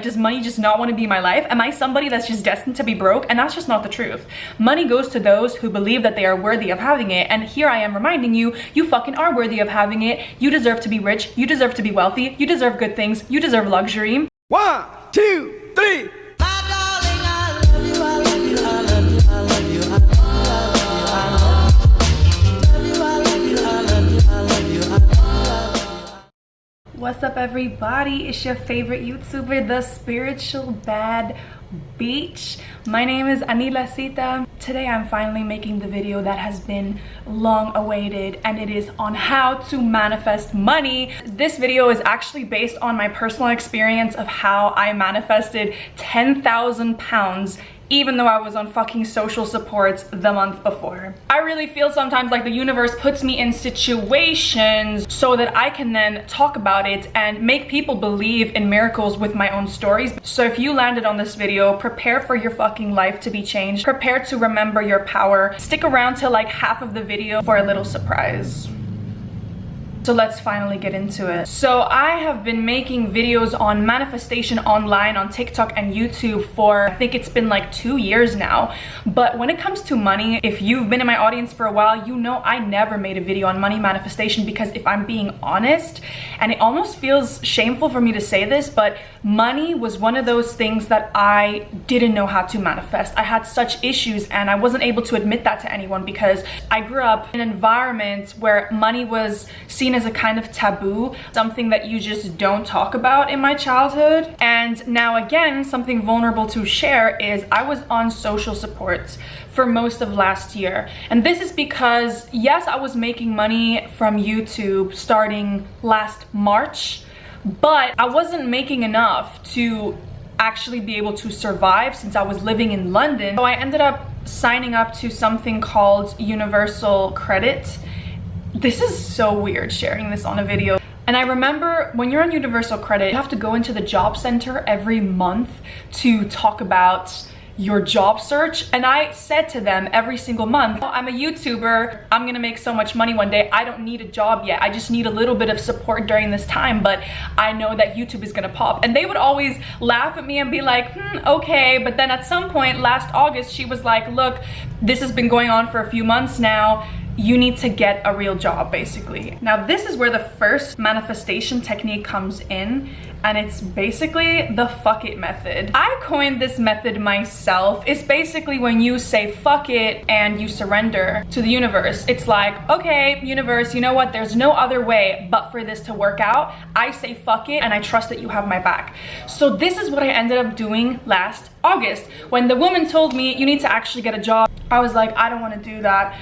Does money just not want to be my life? Am I somebody that's just destined to be broke? And that's just not the truth. Money goes to those who believe that they are worthy of having it. And here I am reminding you, you fucking are worthy of having it. You deserve to be rich. You deserve to be wealthy. You deserve good things. You deserve luxury. 1, 2, 3. What's up, everybody? It's your favorite YouTuber, the spiritual bad beach. My name is Anila Sita. Today I'm finally making the video that has been long awaited, and it is on how to manifest money. This video is actually based on my personal experience of how I manifested 10,000 pounds even though I was on fucking social supports the month before. I really feel sometimes like the universe puts me in situations so that I can then talk about it and make people believe in miracles with my own stories. So if you landed on this video, prepare for your fucking life to be changed. Prepare to remember your power. Stick around till like half of the video for a little surprise. So let's finally get into it. So I have been making videos on manifestation online on TikTok and YouTube for, I think it's been like 2 years now. But when it comes to money, if you've been in my audience for a while, you know I never made a video on money manifestation because if I'm being honest, and it almost feels shameful for me to say this, but money was one of those things that I didn't know how to manifest. I had such issues and I wasn't able to admit that to anyone because I grew up in an environment where money was seen as a kind of taboo, something that you just don't talk about in my childhood. And now again, something vulnerable to share is I was on social supports for most of last year. And this is because, yes, I was making money from YouTube starting last March, but I wasn't making enough to actually be able to survive since I was living in London. So I ended up signing up to something called Universal Credit. This is so weird sharing this on a video. And I remember when you're on Universal Credit, you have to go into the job center every month to talk about your job search. And I said to them every single month, oh, I'm a YouTuber, I'm gonna make so much money one day, I don't need a job yet, I just need a little bit of support during this time, but I know that YouTube is gonna pop. And they would always laugh at me and be like, okay. But then at some point last August, she was like, look, this has been going on for a few months now, you need to get a real job, basically. Now this is where the first manifestation technique comes in, and it's basically the fuck it method. I coined this method myself. It's basically when you say fuck it and you surrender to the universe. It's like, okay, universe, you know what? There's no other way but for this to work out. I say fuck it and I trust that you have my back. So this is what I ended up doing last August. When the woman told me you need to actually get a job, I was like, I don't want to do that.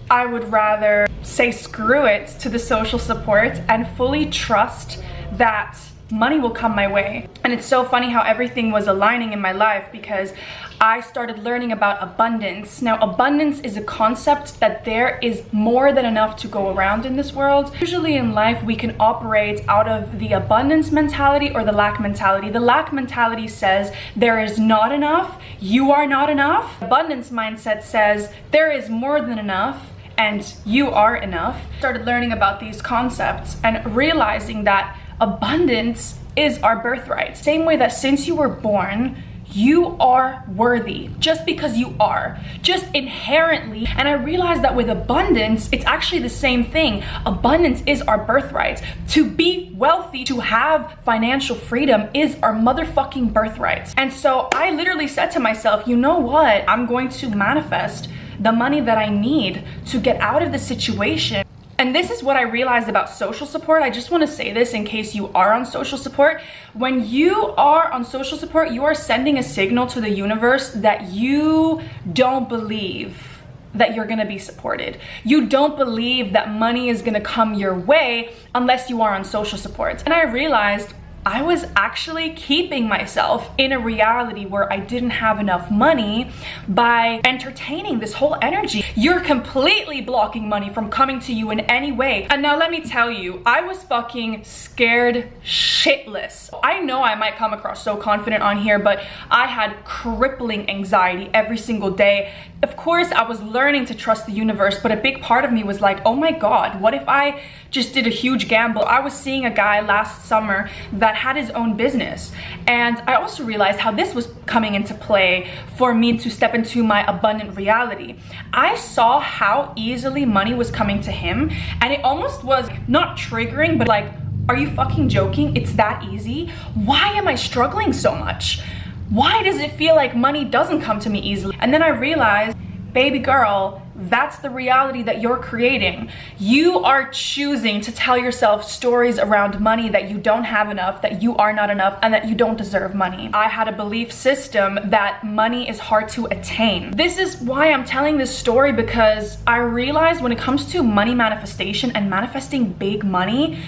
I would rather say screw it to the social support and fully trust that money will come my way. And it's so funny how everything was aligning in my life because I started learning about abundance. Now, abundance is a concept that there is more than enough to go around in this world. Usually in life, we can operate out of the abundance mentality or the lack mentality. The lack mentality says there is not enough, you are not enough. Abundance mindset says there is more than enough, and you are enough. Started learning about these concepts and realizing that abundance is our birthright. Same way that since you were born, you are worthy just because you are, just inherently. And I realized that with abundance, it's actually the same thing. Abundance is our birthright. To be wealthy, to have financial freedom is our motherfucking birthright. And so I literally said to myself, you know what? I'm going to manifest the money that I need to get out of the situation. And this is what I realized about social support. I just want to say this in case you are on social support. When you are on social support, you are sending a signal to the universe that you don't believe that you're going to be supported. You don't believe that money is going to come your way unless you are on social support. And I realized I was actually keeping myself in a reality where I didn't have enough money by entertaining this whole energy. You're completely blocking money from coming to you in any way. And now let me tell you, I was fucking scared shitless. I know I might come across so confident on here, but I had crippling anxiety every single day. Of course, I was learning to trust the universe, but a big part of me was like, oh my God, what if I just did a huge gamble? I was seeing a guy last summer that had his own business. And I also realized how this was coming into play for me to step into my abundant reality. I saw how easily money was coming to him, and it almost was not triggering, but like, are you fucking joking? It's that easy? Why am I struggling so much? Why does it feel like money doesn't come to me easily? And then I realized, baby girl, that's the reality that you're creating. You are choosing to tell yourself stories around money that you don't have enough, that you are not enough, and that you don't deserve money. I had a belief system that money is hard to attain. This is why I'm telling this story, because I realized when it comes to money manifestation and manifesting big money,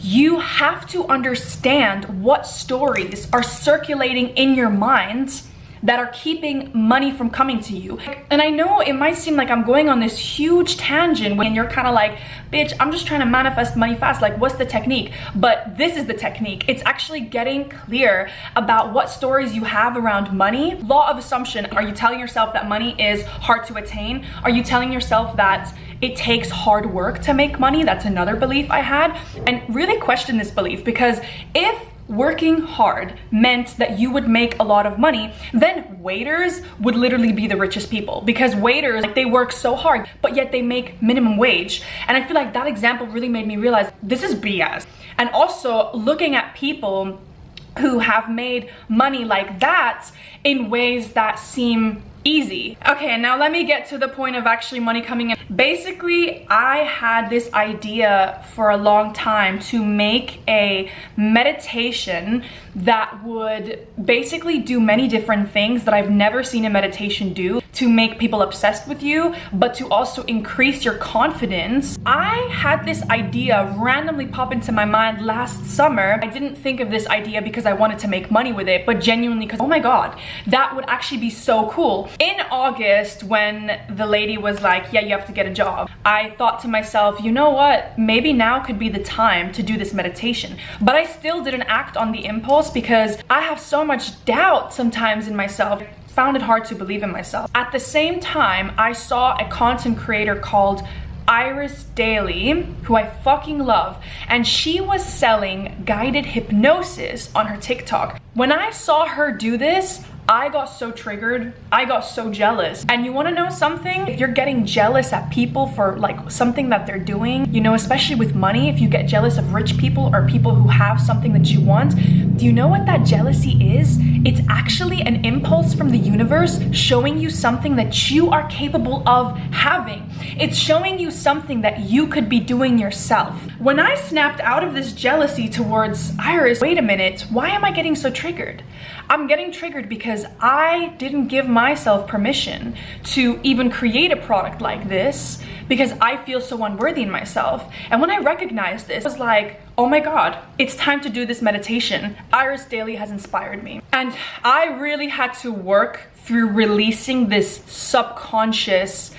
you have to understand what stories are circulating in your mind that are keeping money from coming to you. And I know it might seem like I'm going on this huge tangent when you're kind of like, bitch, I'm just trying to manifest money fast. Like, what's the technique? But this is the technique. It's actually getting clear about what stories you have around money. Law of assumption. Are you telling yourself that money is hard to attain? Are you telling yourself that it takes hard work to make money? That's another belief I had. And really question this belief, because if working hard meant that you would make a lot of money, then waiters would literally be the richest people, because waiters, like, they work so hard, but yet they make minimum wage. And I feel like that example really made me realize this is BS. And also looking at people who have made money like that in ways that seem easy. Okay, now let me get to the point of actually money coming in. Basically, I had this idea for a long time to make a meditation that would basically do many different things that I've never seen a meditation do, to make people obsessed with you, but to also increase your confidence. I had this idea randomly pop into my mind last summer. I didn't think of this idea because I wanted to make money with it, but genuinely because, oh my God, that would actually be so cool. In August, when the lady was like, yeah, you have to get a job, I thought to myself, you know what? Maybe now could be the time to do this meditation. But I still didn't act on the impulse because I have so much doubt sometimes in myself. Found it hard to believe in myself. At the same time, I saw a content creator called Iris Daily, who I fucking love, and she was selling guided hypnosis on her TikTok. When I saw her do this, I got so triggered. I got so jealous. And you want to know something? If you're getting jealous at people for like something that they're doing, you know, especially with money, if you get jealous of rich people or people who have something that you want, do you know what that jealousy is? It's actually an impulse from the universe showing you something that you are capable of having. It's showing you something that you could be doing yourself. When I snapped out of this jealousy towards Iris, wait a minute, why am I getting so triggered? I'm getting triggered because I didn't give myself permission to even create a product like this, because I feel so unworthy in myself. And when I recognized this, I was like, oh my God, it's time to do this meditation. Iris Daily has inspired me. And I really had to work through releasing this subconscious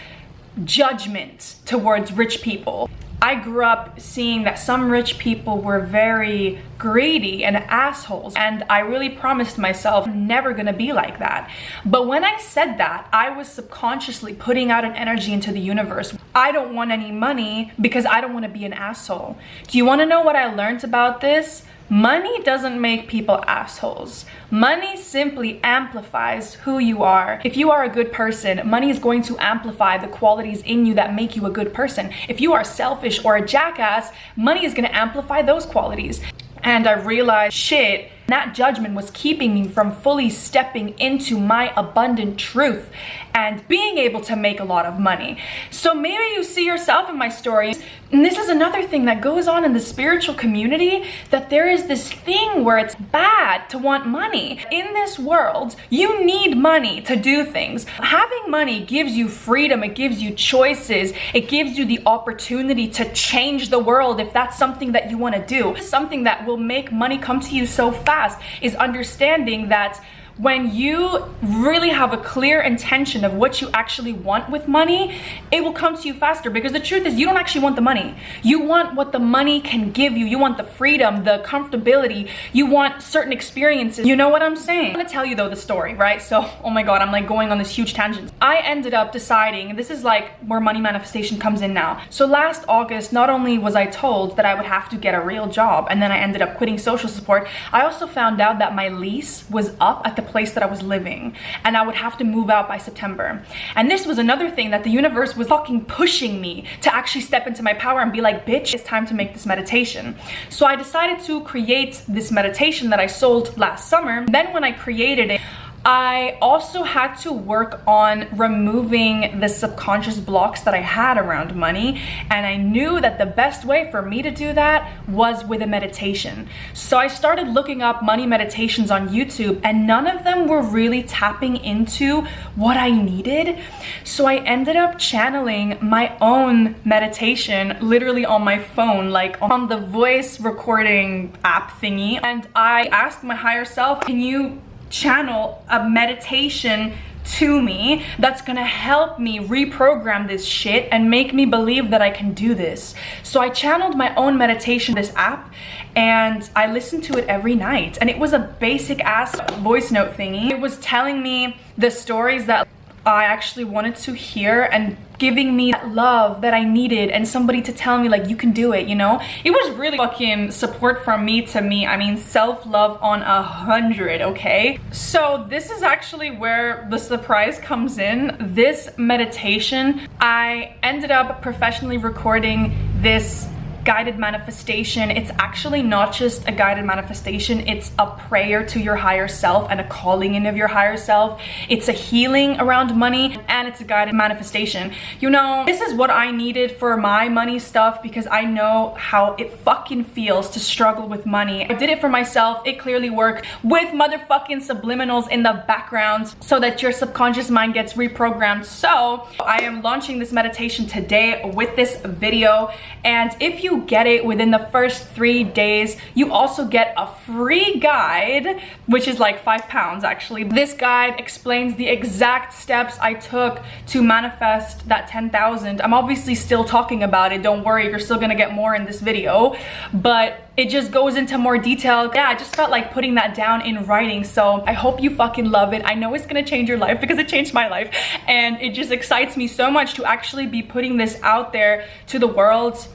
judgment towards rich people. I grew up seeing that some rich people were very greedy and assholes, and I really promised myself I'm never gonna be like that. But when I said that, I was subconsciously putting out an energy into the universe. I don't want any money because I don't want to be an asshole. Do you want to know what I learned about this? Money doesn't make people assholes. Money simply amplifies who you are. If you are a good person, money is going to amplify the qualities in you that make you a good person. If you are selfish or a jackass, money is going to amplify those qualities. And I realized, shit, that judgment was keeping me from fully stepping into my abundant truth and being able to make a lot of money. So maybe you see yourself in my story. And this is another thing that goes on in the spiritual community, that there is this thing where it's bad to want money. In this world, you need money to do things. Having money gives you freedom, it gives you choices, it gives you the opportunity to change the world if that's something that you want to do. Something that will make money come to you so fast is understanding that when you really have a clear intention of what you actually want with money, it will come to you faster, because the truth is you don't actually want the money. You want what the money can give you. You want the freedom, the comfortability. You want certain experiences. You know what I'm saying? I'm gonna tell you though the story, right? So, oh my God, I'm like going on this huge tangent. I ended up deciding, this is like where money manifestation comes in now. So last August, not only was I told that I would have to get a real job, and then I ended up quitting social support, I also found out that my lease was up at the place that I was living, and I would have to move out by September. And this was another thing that the universe was fucking pushing me to actually step into my power and be like, bitch, it's time to make this meditation. So I decided to create this meditation that I sold last summer. Then when I created it, I also had to work on removing the subconscious blocks that I had around money, and I knew that the best way for me to do that was with a meditation. So I started looking up money meditations on YouTube, and none of them were really tapping into what I needed. So I ended up channeling my own meditation literally on my phone, like on the voice recording app thingy, and I asked my higher self, can you channel a meditation to me that's gonna help me reprogram this shit and make me believe that I can do this? So I channeled my own meditation, this app, and I listened to it every night, and it was a basic ass voice note thingy. It was telling me the stories that I actually wanted to hear and giving me that love that I needed, and somebody to tell me like, you can do it, you know? It was really fucking support from me to me. I mean, self-love on 100, okay? So this is actually where the surprise comes in. This meditation, I ended up professionally recording this guided manifestation. It's actually not just a guided manifestation, it's a prayer to your higher self and a calling in of your higher self. It's a healing around money, and it's a guided manifestation. You know, this is what I needed for my money stuff, because I know how it fucking feels to struggle with money. I did it for myself. It clearly worked with motherfucking subliminals in the background so that your subconscious mind gets reprogrammed. So I am launching this meditation today with this video, and if you get it within the first 3 days, you also get a free guide, which is like £5 actually. This guide explains the exact steps I took to manifest that 10,000. I'm obviously still talking about it, don't worry, you're still gonna get more in this video, but it just goes into more detail. Yeah, I just felt like putting that down in writing, so I hope you fucking love it. I know it's gonna change your life because it changed my life, and it just excites me so much to actually be putting this out there to the world.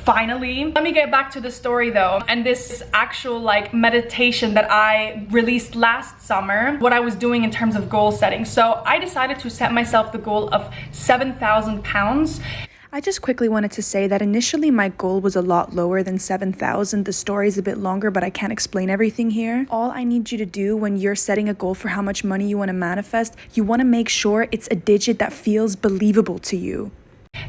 Finally, let me get back to the story though, and this actual like meditation that I released last summer, what I was doing in terms of goal setting. So I decided to set myself the goal of £7,000. I just quickly wanted to say that initially my goal was a lot lower than 7,000. The story's a bit longer, but I can't explain everything here. All I need you to do when you're setting a goal for how much money you want to manifest, you want to make sure it's a digit that feels believable to you.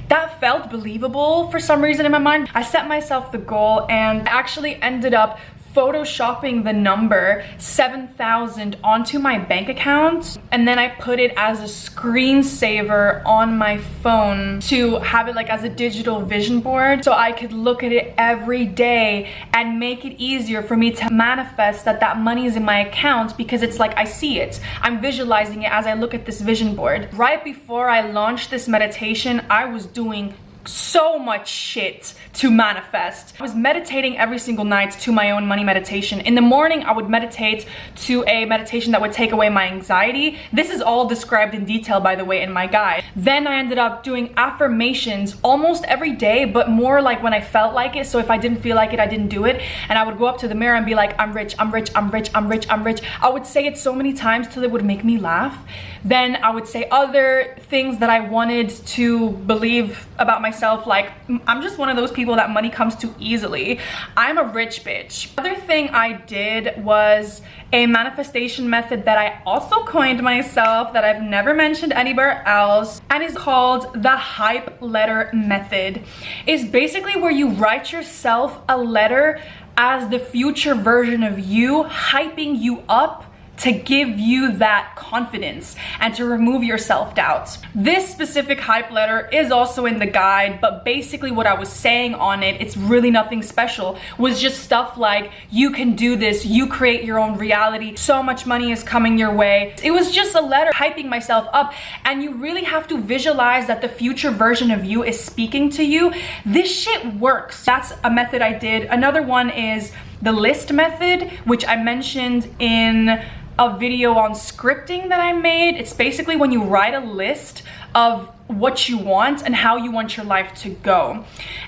That felt believable for some reason in my mind. I set myself the goal, and I actually ended up photoshopping the number 7,000 onto my bank account, and then I put it as a screensaver on my phone to have it like as a digital vision board, so I could look at it every day and make it easier for me to manifest that money is in my account, because it's like I see it, I'm visualizing it as I look at this vision board. Right before I launched this meditation, I was doing so much shit to manifest. I was meditating every single night to my own money meditation. In the morning, I would meditate to a meditation that would take away my anxiety. This is all described in detail, by the way, in my guide. Then I ended up doing affirmations almost every day, but more like when I felt like it. So if I didn't feel like it, I didn't do it. And I would go up to the mirror and be like, I'm rich, I'm rich, I'm rich, I'm rich, I'm rich. I would say it so many times till it would make me laugh. Then I would say other things that I wanted to believe about myself, like I'm just one of those people that money comes to easily. I'm a rich bitch. Other thing I did was a manifestation method that I also coined myself that I've never mentioned anywhere else, and is called the hype letter method. It's basically where you write yourself a letter as the future version of you, hyping you up to give you that confidence and to remove your self-doubts. This specific hype letter is also in the guide, but basically what I was saying on it, it's really nothing special, was just stuff like, you can do this, you create your own reality, so much money is coming your way. It was just a letter hyping myself up, and you really have to visualize that the future version of you is speaking to you. This shit works. That's a method I did. Another one is the list method, which I mentioned in a video on scripting that I made. It's basically when you write a list of what you want and how you want your life to go.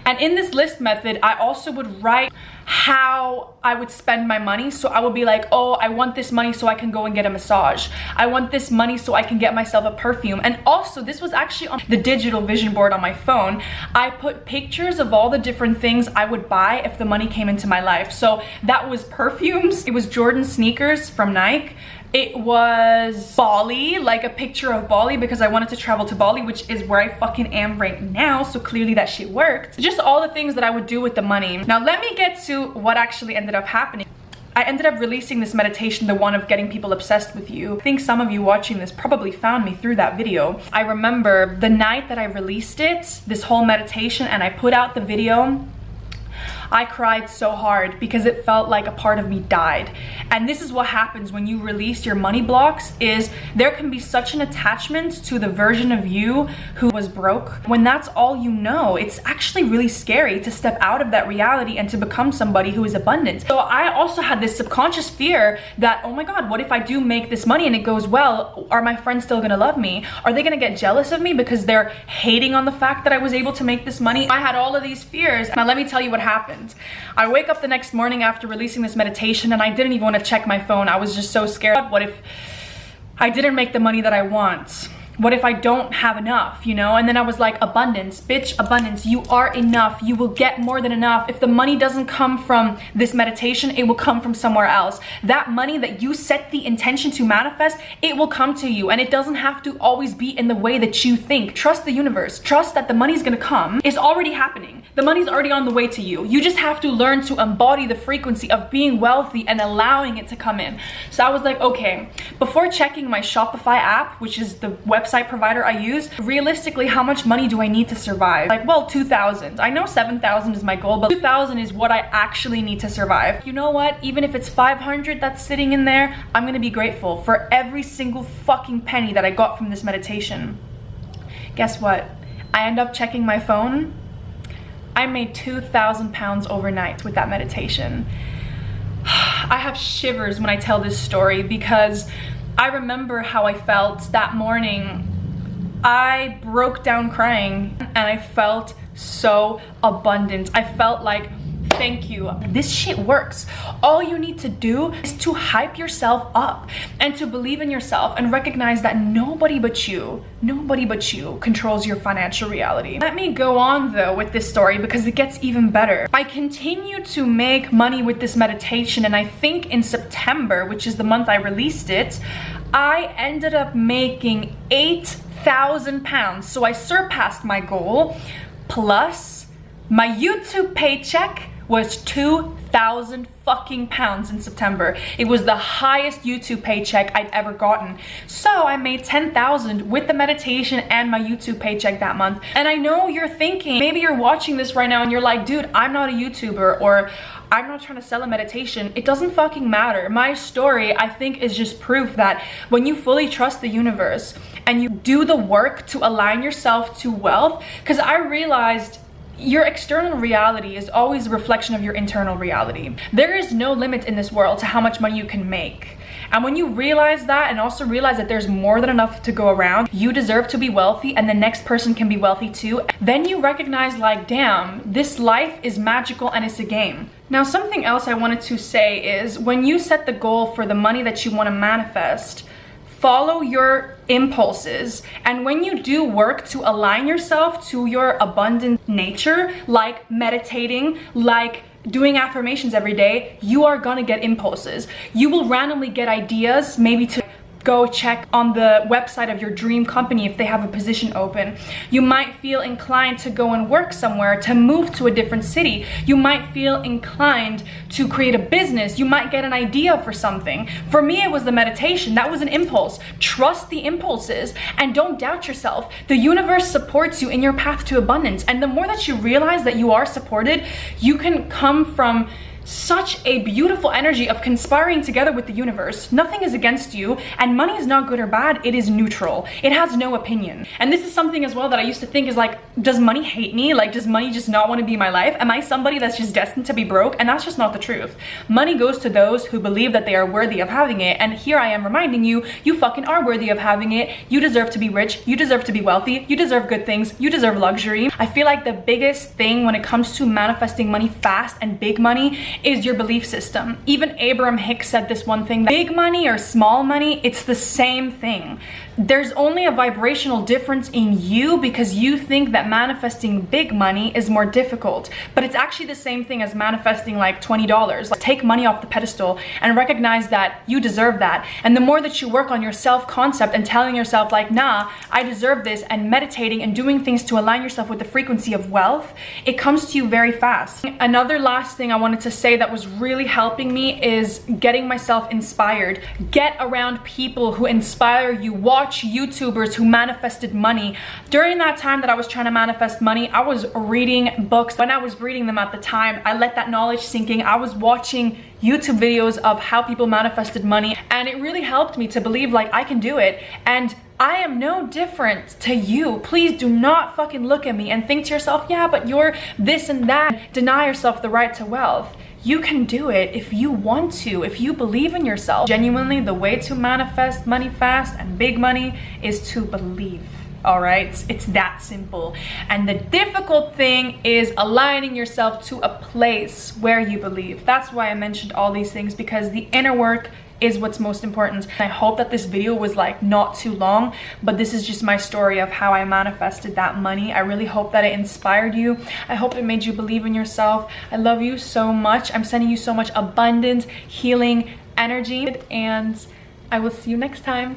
And in this list method, I also would write how I would spend my money. So I would be like, oh, I want this money so I can go and get a massage. I want this money so I can get myself a perfume. And also, this was actually on the digital vision board on my phone. I put pictures of all the different things I would buy if the money came into my life. So that was perfumes, it was Jordan sneakers from Nike, it was Bali, like a picture of Bali, because I wanted to travel to Bali, which is where I fucking am right now. So clearly that shit worked. Just all the things that I would do with the money. Now let me get to what actually ended up happening. I ended up releasing this meditation, the one of getting people obsessed with you. I think some of you watching this probably found me through that video. I remember the night that I released it, this whole meditation, and I put out the video, I cried so hard because it felt like a part of me died. And this is what happens when you release your money blocks, is there can be such an attachment to the version of you who was broke. When that's all you know, it's actually really scary to step out of that reality and to become somebody who is abundant. So I also had this subconscious fear that, oh my God, what if I do make this money and it goes well? Are my friends still gonna love me? Are they gonna get jealous of me because they're hating on the fact that I was able to make this money? I had all of these fears. Now let me tell you what happened. I wake up the next morning after releasing this meditation and I didn't even want to check my phone. I was just so scared. What if I didn't make the money that I want? What if I don't have enough, you know? And then I was like, abundance, bitch, abundance. You are enough. You will get more than enough. If the money doesn't come from this meditation, it will come from somewhere else. That money that you set the intention to manifest, it will come to you. And it doesn't have to always be in the way that you think. Trust the universe. Trust that the money's gonna come. It's already happening. The money's already on the way to you. You just have to learn to embody the frequency of being wealthy and allowing it to come in. So I was like, okay, before checking my Shopify app, which is the website provider I use, realistically, how much money do I need to survive? Like, well, 2,000. I know 7,000 is my goal, but 2,000 is what I actually need to survive. You know what? Even if it's 500 that's sitting in there, I'm gonna be grateful for every single fucking penny that I got from this meditation. Guess what? I end up checking my phone. I made 2,000 pounds overnight with that meditation. I have shivers when I tell this story because I remember how I felt that morning. I broke down crying and I felt so abundant. I felt like, thank you. This shit works. All you need to do is to hype yourself up and to believe in yourself and recognize that nobody but you controls your financial reality. Let me go on though with this story because it gets even better. I continue to make money with this meditation, and I think in September, which is the month I released it, I ended up making 8,000 pounds. So I surpassed my goal, plus my YouTube paycheck was 2,000 fucking pounds in September. It was the highest YouTube paycheck I'd ever gotten. So I made 10,000 with the meditation and my YouTube paycheck that month. And I know you're thinking, maybe you're watching this right now and you're like, dude, I'm not a YouTuber, or I'm not trying to sell a meditation. It doesn't fucking matter. My story, I think, is just proof that when you fully trust the universe and you do the work to align yourself to wealth, because I realized your external reality is always a reflection of your internal reality. There is no limit in this world to how much money you can make. And when you realize that, and also realize that there's more than enough to go around, you deserve to be wealthy and the next person can be wealthy too, then you recognize, like, damn, this life is magical and it's a game. Now, something else I wanted to say is, when you set the goal for the money that you want to manifest, follow your impulses. And when you do work to align yourself to your abundant nature, like meditating, like doing affirmations every day, you are gonna get impulses. You will randomly get ideas, maybe to go check on the website of your dream company if they have a position open. You might feel inclined to go and work somewhere, to move to a different city. You might feel inclined to create a business. You might get an idea for something. For me, it was the meditation. That was an impulse. Trust the impulses and don't doubt yourself. The universe supports you in your path to abundance. And the more that you realize that you are supported, you can come from such a beautiful energy of conspiring together with the universe. Nothing is against you, and money is not good or bad. It is neutral. It has no opinion. And this is something as well that I used to think is like, does money hate me? Like, does money just not want to be my life? Am I somebody that's just destined to be broke? And that's just not the truth. Money goes to those who believe that they are worthy of having it. And here I am reminding you, you fucking are worthy of having it. You deserve to be rich. You deserve to be wealthy. You deserve good things. You deserve luxury. I feel like the biggest thing when it comes to manifesting money fast and big money is your belief system. Even Abraham Hicks said this one thing, that big money or small money, it's the same thing. There's only a vibrational difference in you because you think that manifesting big money is more difficult, but it's actually the same thing as manifesting like $20. Like, take money off the pedestal and recognize that you deserve that. And the more that you work on your self-concept and telling yourself like, nah, I deserve this, and meditating and doing things to align yourself with the frequency of wealth, it comes to you very fast. Another last thing I wanted to say that was really helping me is getting myself inspired. Get around people who inspire you. Watch YouTubers who manifested money. During that time that I was trying to manifest money, I was reading books. When I was reading them at the time, I let that knowledge sink in. I was watching YouTube videos of how people manifested money, and it really helped me to believe like I can do it. And I am no different to you. Please do not fucking look at me and think to yourself, yeah, but you're this and that. Deny yourself the right to wealth. You can do it if you want to, if you believe in yourself. Genuinely, the way to manifest money fast and big money is to believe. All right, it's that simple. And the difficult thing is aligning yourself to a place where you believe. That's why I mentioned all these things, because the inner work is what's most important. I hope that this video was like not too long, but this is just my story of how I manifested that money. I really hope that it inspired you. I hope it made you believe in yourself. I love you so much. I'm sending you so much abundant, healing energy, and I will see you next time.